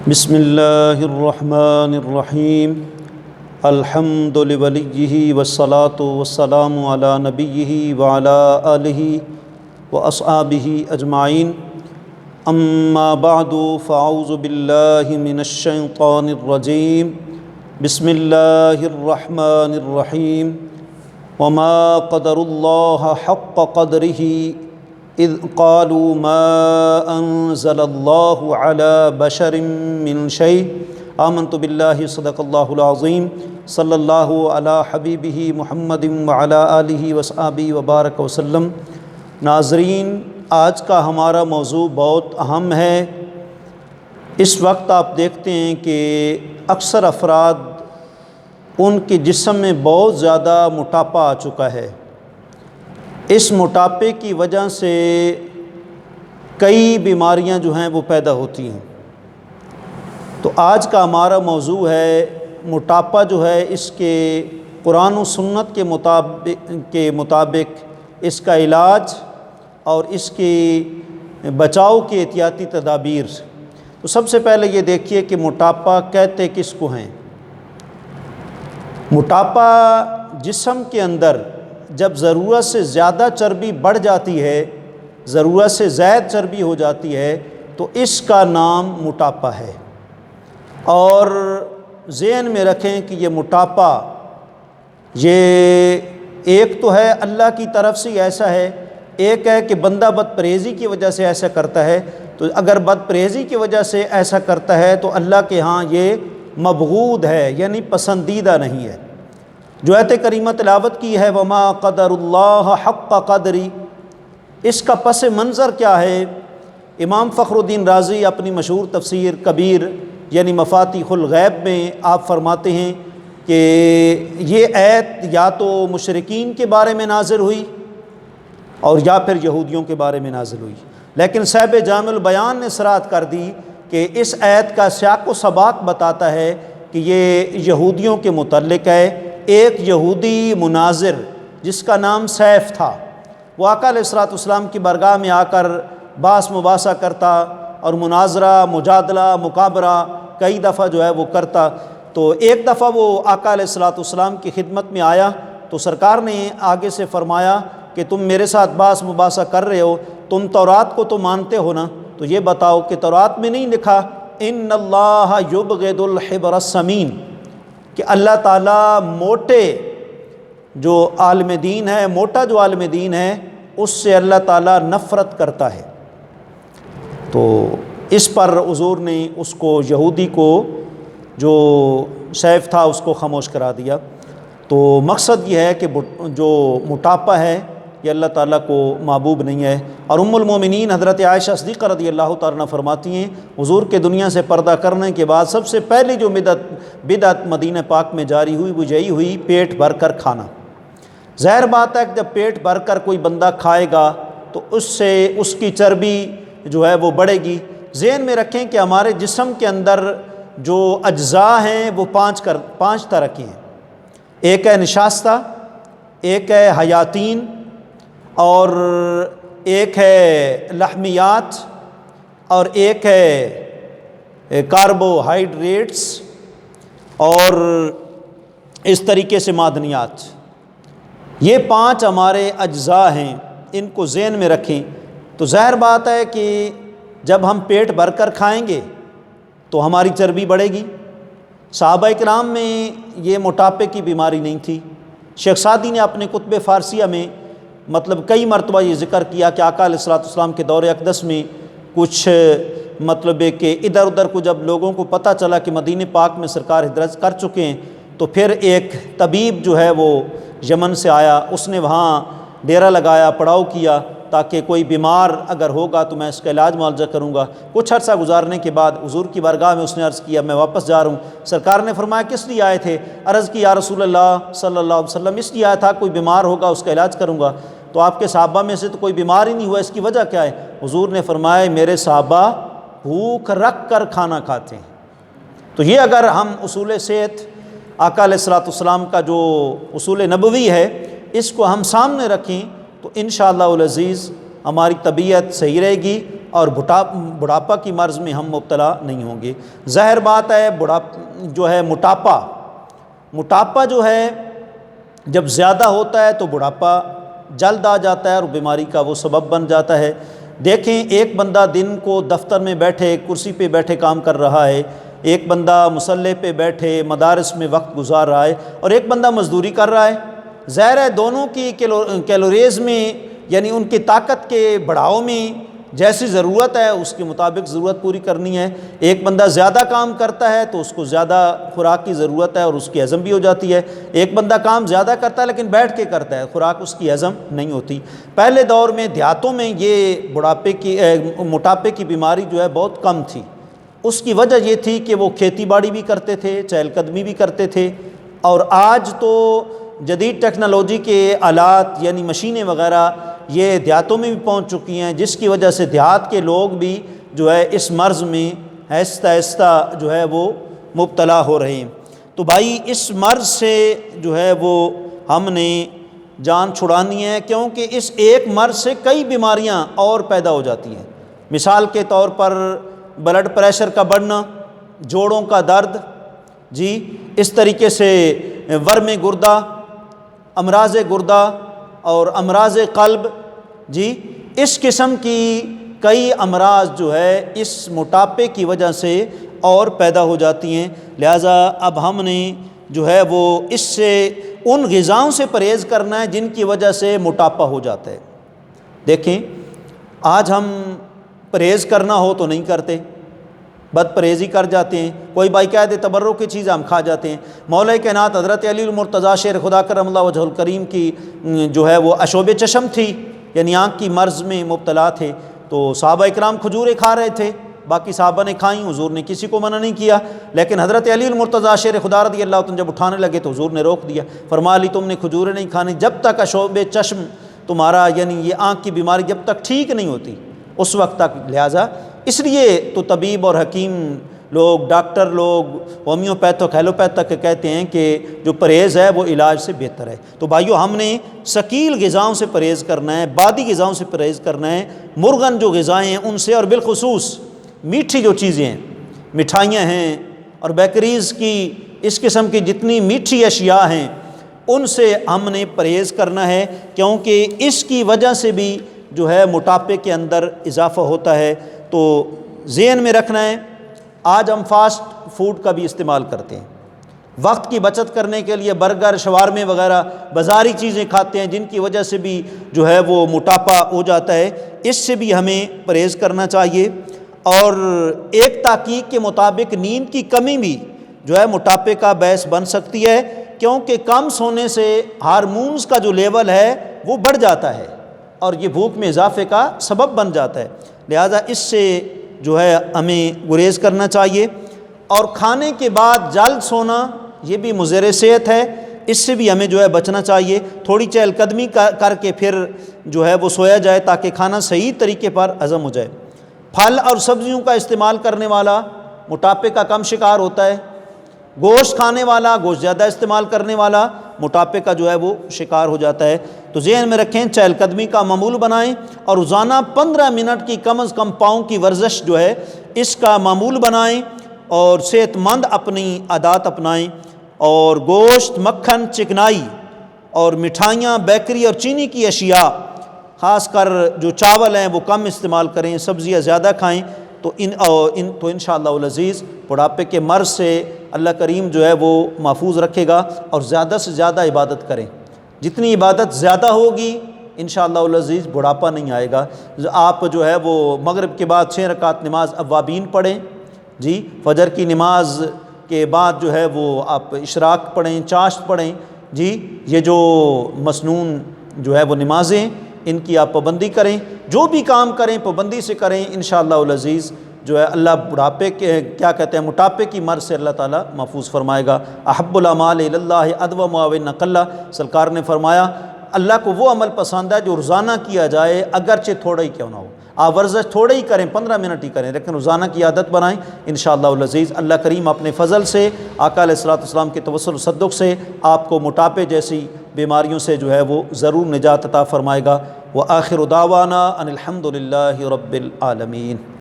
بسم اللہ الرحمن الرحیم الحمد لولیہ والصلاة والسلام علی نبیہ وعلی آلہ واصحابہ اجمعین اما بعد فاعوذ باللہ من الشیطان الرجیم بسم اللہ الرحمن الرحیم وما قدر اللہ حق قدرہ اذ قالوا ما انزل اللہ علی بشر من شیء آمنت باللہ صدق اللہ العظیم صلی اللہ علی حبیبہ محمد وعلی آلہ وصحبہ وبارک وسلم۔ ناظرین، آج کا ہمارا موضوع بہت اہم ہے۔ اس وقت آپ دیکھتے ہیں کہ اکثر افراد ان کے جسم میں بہت زیادہ موٹاپا آ چکا ہے۔ اس موٹاپے کی وجہ سے کئی بیماریاں جو ہیں وہ پیدا ہوتی ہیں۔ تو آج کا ہمارا موضوع ہے موٹاپا جو ہے اس کے قرآن و سنت کے مطابق اس کا علاج اور اس کی بچاؤ کی احتیاطی تدابیر۔ تو سب سے پہلے یہ دیکھیے کہ موٹاپا کہتے کس کو ہیں۔ موٹاپا جسم کے اندر جب ضرورت سے زیادہ چربی بڑھ جاتی ہے، ضرورت سے زائد چربی ہو جاتی ہے، تو اس کا نام موٹاپا ہے۔ اور ذہن میں رکھیں کہ یہ موٹاپا یہ ایک تو ہے اللہ کی طرف سے ایسا ہے، ایک ہے کہ بندہ بد پرہیزی کی وجہ سے ایسا کرتا ہے۔ تو اگر بد پرہیزی کی وجہ سے ایسا کرتا ہے تو اللہ کے ہاں یہ مبغوض ہے، یعنی پسندیدہ نہیں ہے۔ جو آیت کریمہ تلاوت کی ہے وما قدر اللہ حق قدری، اس کا پس منظر کیا ہے؟ امام فخر الدین رازی اپنی مشہور تفسیر کبیر یعنی مفاتیح الغیب میں آپ فرماتے ہیں کہ یہ آیت یا تو مشرکین کے بارے میں نازل ہوئی اور یا پھر یہودیوں کے بارے میں نازل ہوئی، لیکن صاحب جامع البیان نے صراحت کر دی کہ اس آیت کا سیاق و سباق بتاتا ہے کہ یہ یہودیوں کے متعلق ہے۔ ایک یہودی مناظر جس کا نام سیف تھا، وہ آقا علیہ الصلوۃ والسلام کی بارگاہ میں آ کر بحث مباحثہ کرتا اور مناظرہ، مجادلہ، مکابرہ کئی دفعہ جو ہے وہ کرتا۔ تو ایک دفعہ وہ آقا علیہ الصلوۃ والسلام کی خدمت میں آیا تو سرکار نے آگے سے فرمایا کہ تم میرے ساتھ بحث مباحثہ کر رہے ہو، تم تورات کو تو مانتے ہو نا، تو یہ بتاؤ کہ تورات میں نہیں لکھا ان اللہ یبغض الحبر السمین، کہ اللہ تعالیٰ موٹے جو عالم دین ہے، موٹا جو عالم دین ہے، اس سے اللہ تعالیٰ نفرت کرتا ہے۔ تو اس پر حضور نے اس کو یہودی کو جو سیف تھا اس کو خاموش کرا دیا۔ تو مقصد یہ ہے کہ جو موٹاپا ہے یہ اللہ تعالیٰ کو محبوب نہیں ہے۔ اور ام المومنین حضرت عائشہ صدیقہ رضی اللہ تعالیٰ عنہ فرماتی ہیں حضور کے دنیا سے پردہ کرنے کے بعد سب سے پہلی جو بدعت مدینہ پاک میں جاری ہوئی وہ یہی ہوئی پیٹ بھر کر کھانا۔ ظاہر بات ہے کہ جب پیٹ بھر کر کوئی بندہ کھائے گا تو اس سے اس کی چربی جو ہے وہ بڑھے گی۔ ذہن میں رکھیں کہ ہمارے جسم کے اندر جو اجزاء ہیں وہ پانچ طرح کے ہیں۔ ایک ہے نشاستہ، ایک ہے حیاتین، اور ایک ہے لحمیات، اور ایک ہے کاربوہائیڈریٹس، اور اس طریقے سے معدنیات۔ یہ پانچ ہمارے اجزاء ہیں، ان کو ذہن میں رکھیں۔ تو ظاہر بات ہے کہ جب ہم پیٹ بھر کر کھائیں گے تو ہماری چربی بڑھے گی۔ صحابہ کرام میں یہ موٹاپے کی بیماری نہیں تھی۔ شیخ سعدی نے اپنے کتب فارسیہ میں کئی مرتبہ یہ ذکر کیا کہ آقا علیہ الصلوۃ والسلام کے دور اقدس میں کچھ کہ ادھر ادھر کو جب لوگوں کو پتہ چلا کہ مدینہ پاک میں سرکار ہجرت کر چکے ہیں تو پھر ایک طبیب جو ہے وہ یمن سے آیا، اس نے وہاں ڈیرا لگایا، پڑاؤ کیا تاکہ کوئی بیمار اگر ہوگا تو میں اس کا علاج معالجہ کروں گا۔ کچھ عرصہ گزارنے کے بعد حضور کی بارگاہ میں اس نے عرض کیا میں واپس جا رہا ہوں۔ سرکار نے فرمایا کس لیے آئے تھے؟ عرض کی یا رسول اللہ صلی اللہ علیہ وسلم اس لیے آیا تھا کوئی بیمار ہوگا اس کا علاج کروں گا۔ تو آپ کے صحابہ میں سے تو کوئی بیمار ہی نہیں ہوا، اس کی وجہ کیا ہے؟ حضور نے فرمایا میرے صحابہ بھوک رکھ کر کھانا کھاتے ہیں۔ تو یہ اگر ہم اصول صحت آقا علیہ الصلوۃ والسلام کا جو اصول نبوی ہے اس کو ہم سامنے رکھیں تو انشاءاللہ العزیز ہماری طبیعت صحیح رہے گی اور بڑھاپا کی مرض میں ہم مبتلا نہیں ہوں گے۔ ظاہر بات ہے موٹاپا جو ہے جب زیادہ ہوتا ہے تو بڑھاپا جلد آ جاتا ہے اور بیماری کا وہ سبب بن جاتا ہے۔ دیکھیں، ایک بندہ دن کو دفتر میں بیٹھے کرسی پہ بیٹھے کام کر رہا ہے، ایک بندہ مصلے پہ بیٹھے مدارس میں وقت گزار رہا ہے، اور ایک بندہ مزدوری کر رہا ہے۔ ظاہر ہے دونوں کی کیلوریز میں، یعنی ان کی طاقت کے بڑھاؤ میں جیسی ضرورت ہے اس کے مطابق ضرورت پوری کرنی ہے۔ ایک بندہ زیادہ کام کرتا ہے تو اس کو زیادہ خوراک کی ضرورت ہے اور اس کی ہضم بھی ہو جاتی ہے۔ ایک بندہ کام زیادہ کرتا ہے لیکن بیٹھ کے کرتا ہے، خوراک اس کی ہضم نہیں ہوتی۔ پہلے دور میں دیہاتوں میں یہ موٹاپے کی بیماری جو ہے بہت کم تھی۔ اس کی وجہ یہ تھی کہ وہ کھیتی باڑی بھی کرتے تھے، چہل قدمی بھی کرتے تھے، اور آج تو جدید ٹیکنالوجی کے آلات یعنی مشینیں وغیرہ یہ دیہاتوں میں بھی پہنچ چکی ہیں، جس کی وجہ سے دیہات کے لوگ بھی جو ہے اس مرض میں آہستہ آہستہ جو ہے وہ مبتلا ہو رہے ہیں۔ تو بھائی اس مرض سے جو ہے وہ ہم نے جان چھڑانی ہے، کیونکہ اس ایک مرض سے کئی بیماریاں اور پیدا ہو جاتی ہیں۔ مثال کے طور پر بلڈ پریشر کا بڑھنا، جوڑوں کا درد، اس طریقے سے ورم گردہ، امراض گردہ اور امراض قلب، اس قسم کی کئی امراض جو ہے اس موٹاپے کی وجہ سے اور پیدا ہو جاتی ہیں۔ لہٰذا اب ہم نے جو ہے وہ اس سے ان غذاؤں سے پرہیز کرنا ہے جن کی وجہ سے موٹاپا ہو جاتا ہے۔ دیکھیں، آج ہم پرہیز کرنا ہو تو نہیں کرتے، بد پرہیزی کر جاتے ہیں۔ کوئی بھائی کہہ دے تبرک کی چیز ہم کھا جاتے ہیں۔ مولا کائنات حضرت علی المرتضیٰ شیر خدا کرم اللہ وجہ الکریم کی جو ہے وہ عشوب چشم تھی، یعنی آنکھ کی مرض میں مبتلا تھے، تو صحابہ اکرام کھجوریں کھا رہے تھے، باقی صحابہ نے کھائیں، حضور نے کسی کو منع نہیں کیا، لیکن حضرت علی المرتضیٰ شیر خدا رضی اللہ عنہ جب اٹھانے لگے تو حضور نے روک دیا، فرما علی تم نے کھجوریں نہیں کھانی جب تک عشوب چشم تمہارا یعنی یہ آنکھ کی بیماری جب تک ٹھیک نہیں ہوتی اس وقت تک۔ لہٰذا اس لیے تو طبیب اور حکیم لوگ، ڈاکٹر لوگ، ہومیوپیتھک ایلوپیتھک کہتے ہیں کہ جو پرہیز ہے وہ علاج سے بہتر ہے۔ تو بھائیو، ہم نے ثقیل غذاؤں سے پرہیز کرنا ہے، بادی غذاؤں سے پرہیز کرنا ہے، مرغن جو غذائیں ہیں ان سے، اور بالخصوص میٹھی جو چیزیں ہیں، مٹھائیاں ہیں اور بیکریز کی اس قسم کی جتنی میٹھی اشیاء ہیں ان سے ہم نے پرہیز کرنا ہے، کیونکہ اس کی وجہ سے بھی جو ہے موٹاپے کے اندر اضافہ ہوتا ہے۔ تو ذہن میں رکھنا ہے، آج ہم فاسٹ فوڈ کا بھی استعمال کرتے ہیں، وقت کی بچت کرنے کے لیے برگر، شوارمے وغیرہ بازاری چیزیں کھاتے ہیں، جن کی وجہ سے بھی جو ہے وہ موٹاپا ہو جاتا ہے۔ اس سے بھی ہمیں پرہیز کرنا چاہیے۔ اور ایک تحقیق کے مطابق نیند کی کمی بھی جو ہے موٹاپے کا باعث بن سکتی ہے، کیونکہ کم سونے سے ہارمونز کا جو لیول ہے وہ بڑھ جاتا ہے اور یہ بھوک میں اضافے کا سبب بن جاتا ہے۔ لہذا اس سے جو ہے ہمیں گریز کرنا چاہیے۔ اور کھانے کے بعد جلد سونا یہ بھی مضر صحت ہے، اس سے بھی ہمیں جو ہے بچنا چاہیے۔ تھوڑی چہل قدمی کر کے پھر جو ہے وہ سویا جائے تاکہ کھانا صحیح طریقے پر ہضم ہو جائے۔ پھل اور سبزیوں کا استعمال کرنے والا موٹاپے کا کم شکار ہوتا ہے، گوشت کھانے والا، گوشت زیادہ استعمال کرنے والا موٹاپے کا جو ہے وہ شکار ہو جاتا ہے۔ تو ذہن میں رکھیں، چہل قدمی کا معمول بنائیں اور روزانہ 15 منٹ کی کم از کم پاؤں کی ورزش جو ہے اس کا معمول بنائیں اور صحت مند اپنی عادات اپنائیں۔ اور گوشت، مکھن، چکنائی اور مٹھائیاں، بیکری اور چینی کی اشیاء، خاص کر جو چاول ہیں وہ کم استعمال کریں، سبزیاں زیادہ کھائیں، تو انشاءاللہ العزیز بڑھاپے کے مرض سے اللہ کریم جو ہے وہ محفوظ رکھے گا۔ اور زیادہ سے زیادہ عبادت کریں، جتنی عبادت زیادہ ہوگی انشاءاللہ العزیز بڑھاپا نہیں آئے گا۔ آپ جو ہے وہ مغرب کے بعد 6 رکعت نماز اوابین پڑھیں، فجر کی نماز کے بعد جو ہے وہ آپ اشراق پڑھیں، چاشت پڑھیں، یہ جو مسنون جو ہے وہ نمازیں ان کی آپ پابندی کریں، جو بھی کام کریں پابندی سے کریں، انشاءاللہ العزیز جو ہے اللہ بڑھاپے کے موٹاپے کی مرض سے اللہ تعالیٰ محفوظ فرمائے گا۔ احب الاعمال الی اللہ ادومها وان قل، سرکار نے فرمایا اللہ کو وہ عمل پسند ہے جو روزانہ کیا جائے اگرچہ تھوڑا ہی کیوں نہ ہو۔ آپ ورزش تھوڑے ہی کریں، 15 منٹ ہی کریں، لیکن روزانہ کی عادت بنائیں انشاءاللہ العزیز۔ اللہ کریم اپنے فضل سے، آقا علیہ الصلوۃ والسلام کے توسل و صدق سے آپ کو موٹاپے جیسی بیماریوں سے جو ہے وہ ضرور نجات عطا فرمائے گا۔ وآخر دعوانا ان الحمد للہ رب العالمین۔